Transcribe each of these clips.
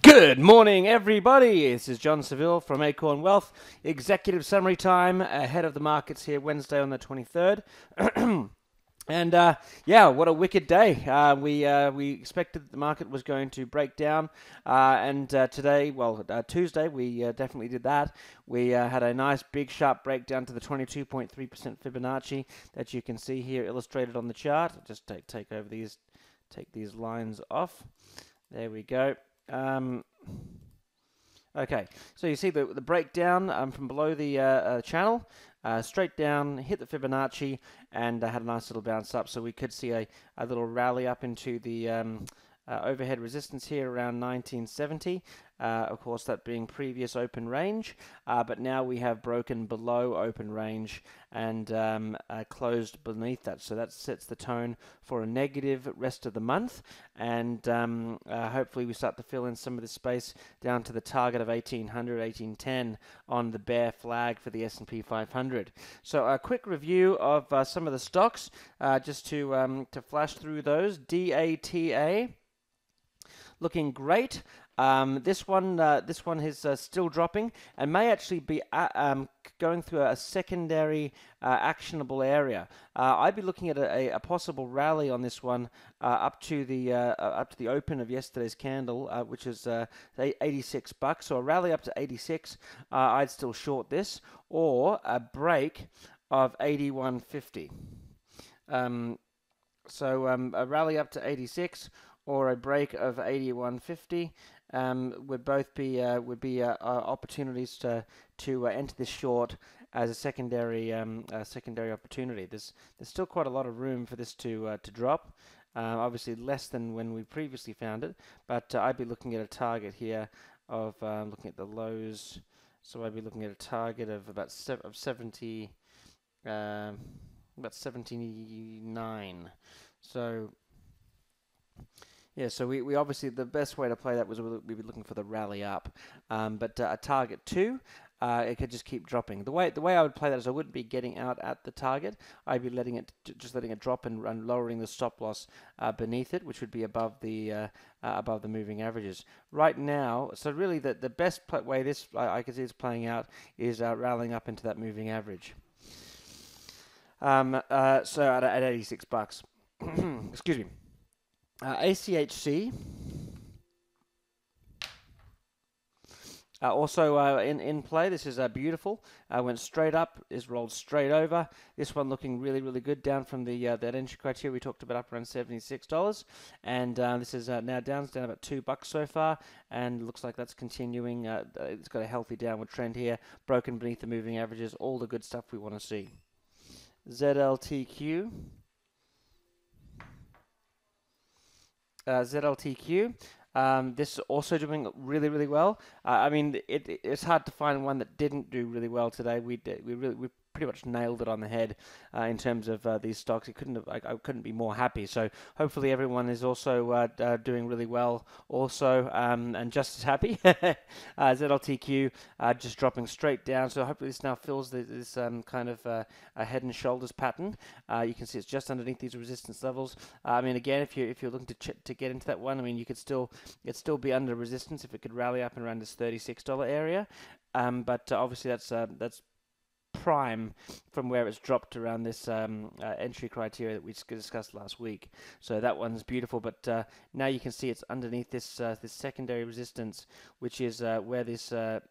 Good morning, everybody. This is John Seville from Acorn Wealth. Executive summary time ahead of the markets here Wednesday on the 23rd. And yeah, what a wicked day. We expected the market was going to break down, and today, well, Tuesday, we definitely did that. We had a nice big sharp breakdown to the 22.3% Fibonacci that you can see here illustrated on the chart. I'll just take these lines off. There we go. Okay, so you see the breakdown from below the channel, straight down, hit the Fibonacci, and had a nice little bounce up. So we could see a little rally up into the overhead resistance here around 1970. Of course, that being previous open range, but now we have broken below open range and closed beneath that. So that sets the tone for a negative rest of the month, and hopefully we start to fill in some of the space down to the target of 1800, 1810 on the bear flag for the S&P 500. So a quick review of some of the stocks, just to flash through those. DATA. Looking great. This one is still dropping and may actually be going through a secondary actionable area. I'd be looking at a possible rally on this one up to the open of yesterday's candle, which is $86. So a rally up to 86, I'd still short this, or a break of 81.50. So a rally up to 86. Or a break of 81.50 would both be opportunities to enter this short as a secondary opportunity. There's still quite a lot of room for this to drop. Obviously less than when we previously found it, but I'd be looking at a target here of looking at the lows. So I'd be looking at a target of about 70, about 79. So. Yeah, so we obviously, the best way to play that was we'd be looking for the rally up, but a target 2, it could just keep dropping. The way I would play that is I wouldn't be getting out at the target. I'd be letting it drop and lowering the stop loss beneath it, which would be above the moving averages. Right now, so really the best way this I can see it's playing out is rallying up into that moving average. So at $86. Excuse me. ACHC also in play. This is beautiful. Went straight up, is rolled straight over. This one looking really good down from the that entry criteria we talked about, up around $76, and this is now down about $2 so far, and looks like that's continuing. It's got a healthy downward trend here, broken beneath the moving averages. All the good stuff we want to see. ZLTQ. ZLTQ. This is also doing really well. I mean, it's hard to find one that didn't do really well today. We pretty much nailed it on the head in terms of these stocks. I couldn't be more happy. So hopefully everyone is also doing really well also, and just as happy. ZLTQ just dropping straight down. So hopefully this now fills this kind of a head and shoulders pattern. You can see it's just underneath these resistance levels. I mean, again, if you're looking to get into that one, I mean, it'd still be under resistance if it could rally up and around this $36 area. But obviously that's prime from where it's dropped around this entry criteria that we discussed last week. So that one's beautiful, but now you can see it's underneath this this secondary resistance, which is where the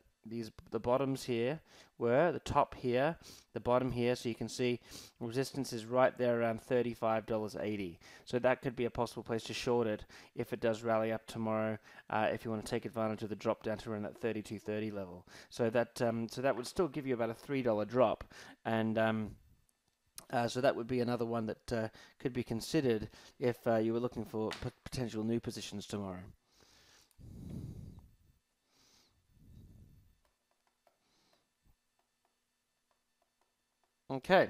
bottoms here were, the top here, the bottom here. So you can see resistance is right there around $35.80. So that could be a possible place to short it if it does rally up tomorrow, if you want to take advantage of the drop down to around that $32.30 level. So that would still give you about a $3 drop, and so that would be another one that could be considered if you were looking for potential new positions tomorrow. Okay.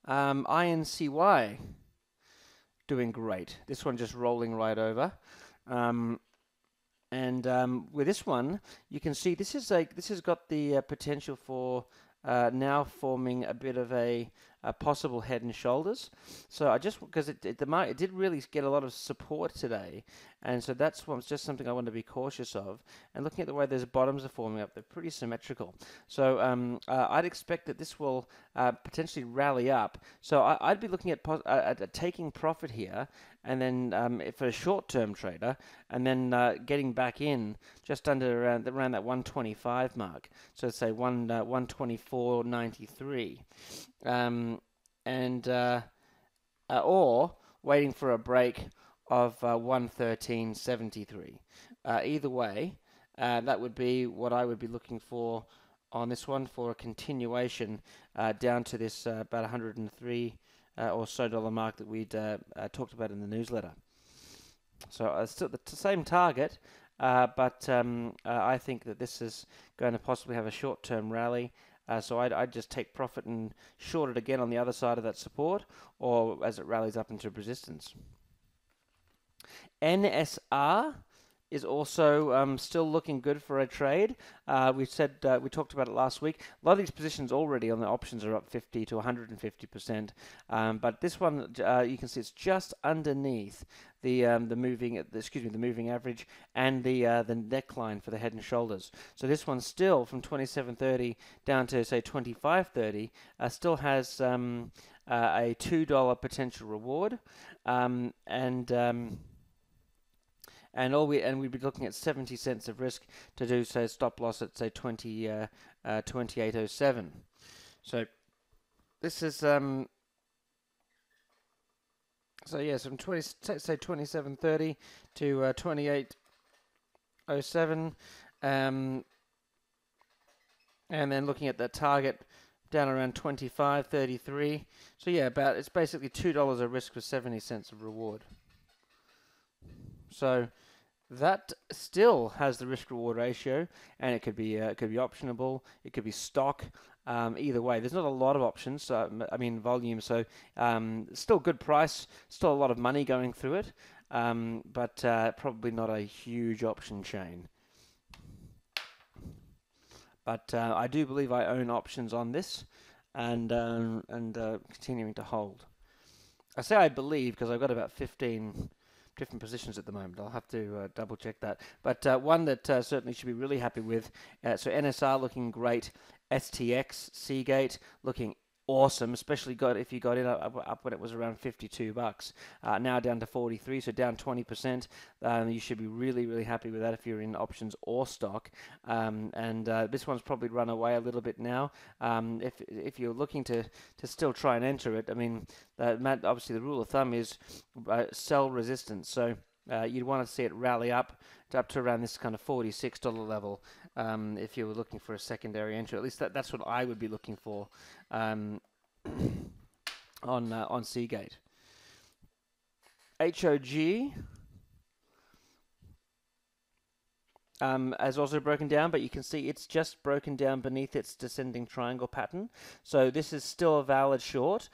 INCY doing great. This one just rolling right over. With this one, you can see this has got the potential for now forming a bit of a possible head and shoulders. So I just, because the market, it did really get a lot of support today, and so that's just something I want to be cautious of. And looking at the way those bottoms are forming up, they're pretty symmetrical. So I'd expect that this will potentially rally up. So I'd be looking at taking profit here, and then for a short-term trader, and then getting back in just under around that 125 mark. So say 124.93, or waiting for a break of 113.73. Either way, that would be what I would be looking for on this one, for a continuation down to this about 103 or so dollar mark that we'd talked about in the newsletter. So still the same target, but I think that this is going to possibly have a short-term rally. So I'd just take profit and short it again on the other side of that support, or as it rallies up into resistance. NSR is also still looking good for a trade. We talked about it last week. A lot of these positions already on the options are up 50 to 150%, but this one you can see it's just underneath the moving average and the neckline for the head and shoulders. So this one still from 27.30 down to say 25.30 still has a $2 potential reward, and we'd be looking at 70 cents of risk to do so, stop loss at say 28.07. So this is so from 27.30 to 28.07, and then looking at that target down around 25.33. So yeah, it's basically $2 of risk with 70 cents of reward. So that still has the risk-reward ratio, and it could be optionable, it could be stock. Either way, there's not a lot of options. Volume. So still good price, still a lot of money going through it, but probably not a huge option chain. But I do believe I own options on this, and continuing to hold. I say I believe because I've got about 15 different positions at the moment. I'll have to double check that. But one that certainly should be really happy with. So NSR looking great. STX, Seagate looking awesome, especially if you got in up when it was around $52. Now down to 43, so down 20%. You should be really, really happy with that if you're in options or stock. This one's probably run away a little bit now. If you're looking to still try and enter it, I mean, obviously the rule of thumb is sell resistance. So you'd want to see it rally up to around this kind of $46 level if you were looking for a secondary entry. At least that's what I would be looking for on Seagate. HOG has also broken down, but you can see it's just broken down beneath its descending triangle pattern. So this is still a valid short,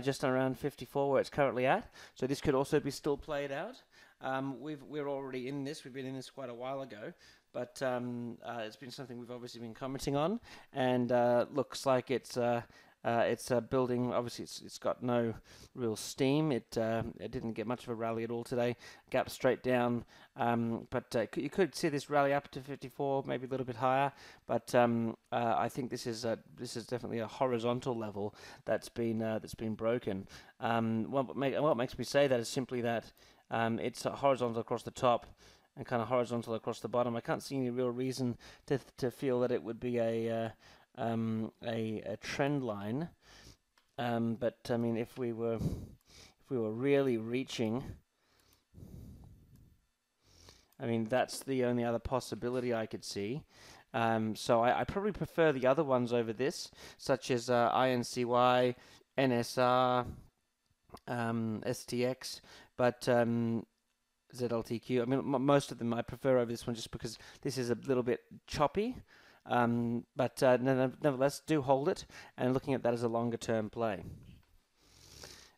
just around 54 where it's currently at. So this could also be still played out. We're already in this. We've been in this quite a while ago, but it's been something we've obviously been commenting on, and looks like it's building. Obviously, it's got no real steam. It didn't get much of a rally at all today. Gap straight down, but you could see this rally up to 54, maybe a little bit higher. But I think this is definitely a horizontal level that's been broken. What makes me say that is simply that it's horizontal across the top and kind of horizontal across the bottom. I can't see any real reason to feel that it would be a trend line, but I mean, if we were really reaching, I mean, that's the only other possibility I could see. So I probably prefer the other ones over this, such as INCY, NSR, STX, but ZLTQ. I mean, most of them I prefer over this one just because this is a little bit choppy. But nevertheless, do hold it, and looking at that as a longer term play.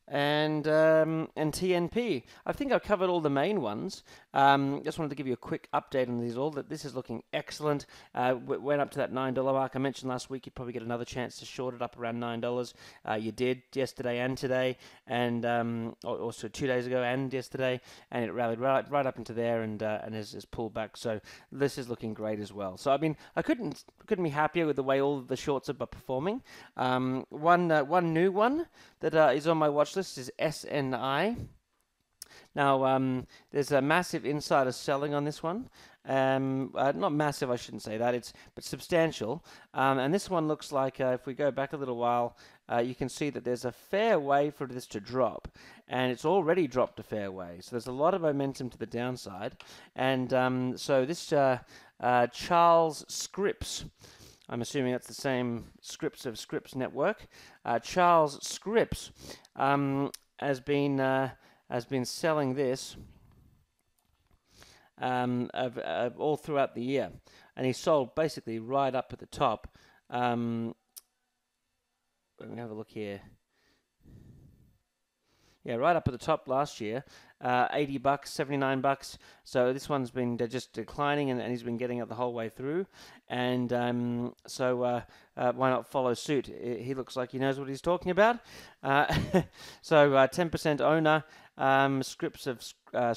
and TNP. I think I've covered all the main ones. Just wanted to give you a quick update on these all. That this is looking excellent. Went up to that $9 mark. I mentioned last week you'd probably get another chance to short it up around $9. You did yesterday and today, and also 2 days ago and yesterday, and it rallied right up into there and has pulled back. So this is looking great as well. So I mean, I couldn't be happier with the way all of the shorts are performing. One new one that is on my watch list is SNI. Now, there's a massive insider selling on this one. Not massive, I shouldn't say that, but substantial. And this one looks like, if we go back a little while, you can see that there's a fair way for this to drop. And it's already dropped a fair way. So there's a lot of momentum to the downside. And so this Charles Scripps, I'm assuming that's the same Scripps of Scripps Network. Charles Scripps has been selling this all throughout the year, and he sold basically right up at the top. Let me have a look here. Yeah, right up at the top last year, $80, $79. So this one's been just declining, and he's been getting it the whole way through. And so why not follow suit? He looks like he knows what he's talking about. So 10% owner, Scripps of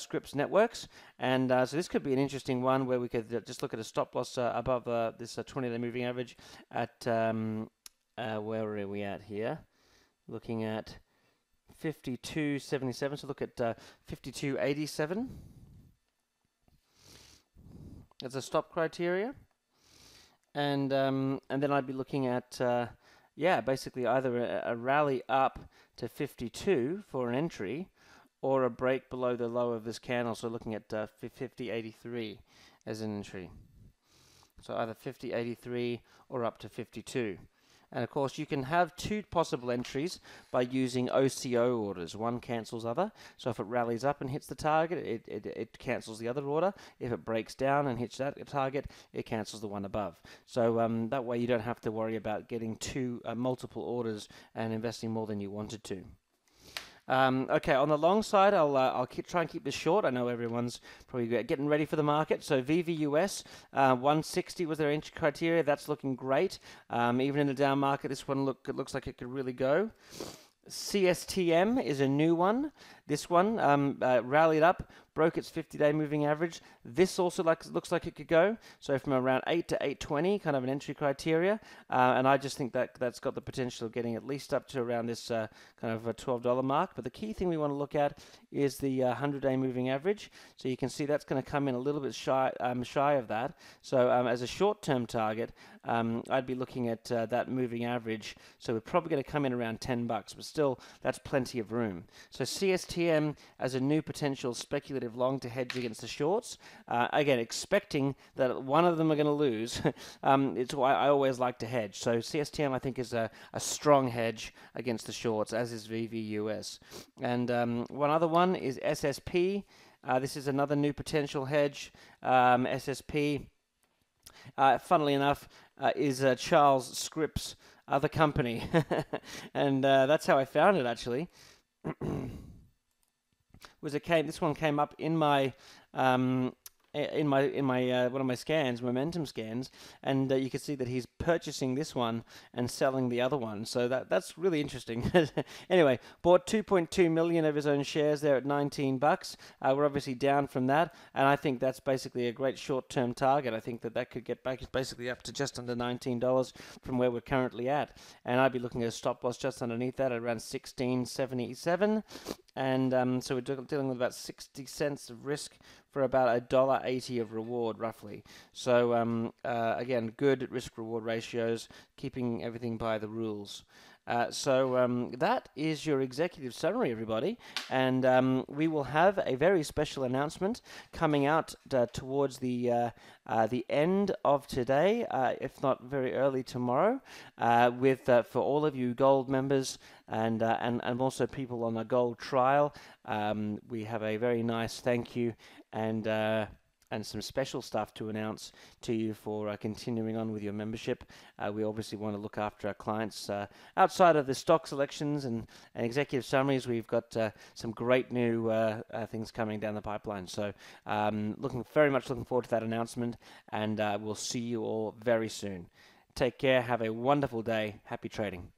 Scripps Networks, and so this could be an interesting one where we could just look at a stop loss above this 20-day moving average at where are we at here? Looking at 52.77. So look at 52.87. That's a stop criteria, and then I'd be looking at basically either a rally up to 52 for an entry, or a break below the low of this candle. So looking at 50.83 as an entry. So either 50.83 or up to 52. And of course, you can have two possible entries by using OCO orders. One cancels other. So if it rallies up and hits the target, it cancels the other order. If it breaks down and hits that target, it cancels the one above. So that way you don't have to worry about getting two multiple orders and investing more than you wanted to. Okay, on the long side, I'll try and keep this short. I know everyone's probably getting ready for the market. So VVUS 160 was their entry criteria. That's looking great. Even in the down market, this one looks like it could really go. CSTM is a new one. This one rallied up, broke its 50-day moving average. This also looks like it could go. So from around 8 to 820, kind of an entry criteria. And I just think that's got the potential of getting at least up to around this kind of a $12 mark. But the key thing we want to look at is the 100-day moving average. So you can see that's going to come in a little bit shy of that. So as a short-term target, I'd be looking at that moving average. So we're probably going to come in around $10, but still that's plenty of room. So CSTM as a new potential speculative long to hedge against the shorts. Again, expecting that one of them are going to lose. It's why I always like to hedge. So CSTM, I think, is a strong hedge against the shorts, as is VVUS. And one other one is SSP. This is another new potential hedge. SSP, funnily enough, is Charles Scripps' other company. And that's how I found it, actually. This one came up in my one of my scans, momentum scans, and you can see that he's purchasing this one and selling the other one. So that's really interesting. Anyway, bought 2.2 million of his own shares there at $19. We're obviously down from that, and I think that's basically a great short-term target. I think that could get back basically up to just under $19 from where we're currently at, and I'd be looking at a stop loss just underneath that at around 16.77. And so we're dealing with about 60 cents of risk for about $1.80 of reward, roughly. So again, good risk-reward ratios, keeping everything by the rules. So that is your executive summary, everybody, and we will have a very special announcement coming out towards the end of today, if not very early tomorrow, with for all of you gold members and also people on a gold trial. We have a very nice thank you and and some special stuff to announce to you for continuing on with your membership. We obviously want to look after our clients outside of the stock selections and executive summaries. We've got some great new things coming down the pipeline. So very much looking forward to that announcement, and we'll see you all very soon. Take care. Have a wonderful day. Happy trading.